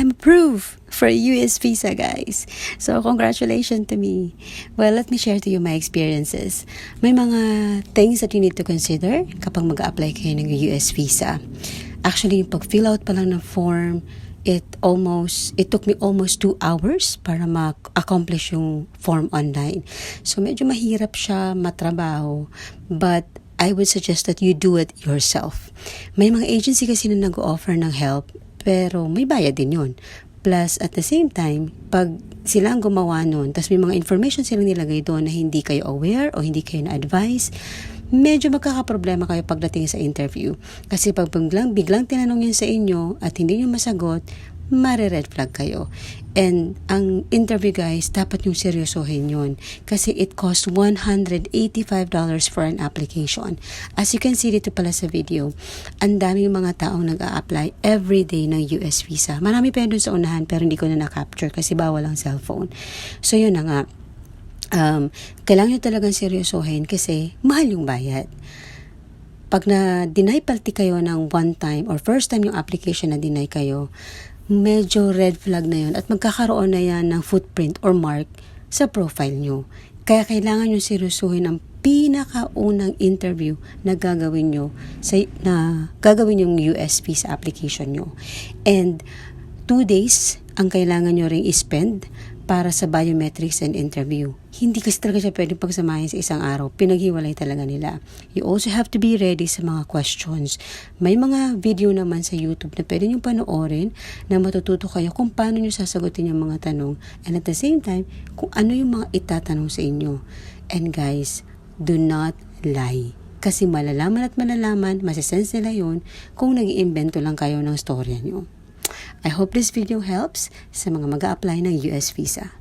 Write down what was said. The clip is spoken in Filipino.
I'm approved for a US visa, guys. So, congratulations to me. Well, let me share to you my experiences. May mga things that you need to consider kapag mag-a-apply kayo ng US visa. Actually, yung pag-fill out pa lang ng form, it took me almost 2 hours para ma-accomplish yung form online. So, medyo mahirap siya matrabaho, but I would suggest that you do it yourself. May mga agency kasi na nag-offer ng help, pero may bayad din yun. Plus, at the same time, pag sila ang gumawa nun, tapos may mga information silang nilagay doon na hindi kayo aware o hindi kayo na-advise, medyo magkakaproblema kayo pagdating sa interview. Kasi pag biglang tinanong yun sa inyo at hindi nyo masagot, mare-red flag kayo. And ang interview, guys, dapat yung seryosohin yun. Kasi it costs $185 for an application. As you can see dito pala sa video, ang dami yung mga taong nag-a-apply everyday ng US visa. Marami pa yun dun sa unahan pero hindi ko na na-capture kasi bawal ang cellphone. So yun na nga. Kailangan nyo talagang seryosohin kasi mahal yung bayad. Pag na-deny palti kayo ng one time or first time yung application na deny kayo, medyo red flag na yun at magkakaroon na yan ng footprint or mark sa profile nyo. Kaya kailangan nyo seryosohin ang pinakaunang interview na gagawin yung US visa application nyo. And 2 days ang kailangan nyo ring i-spend para sa biometrics and interview. Hindi kasi talaga siya pwedeng pagsamahin sa isang araw. Pinaghiwalay talaga nila. You also have to be ready sa mga questions. May mga video naman sa YouTube na pwede nyo panoorin na matututo kayo kung paano nyo sasagutin yung mga tanong. And at the same time, kung ano yung mga itatanong sa inyo. And guys, do not lie. Kasi malalaman at malalaman, masisense nila yun kung nag-iimbento lang kayo ng storya nyo. I hope this video helps sa mga mag-a-apply ng US visa.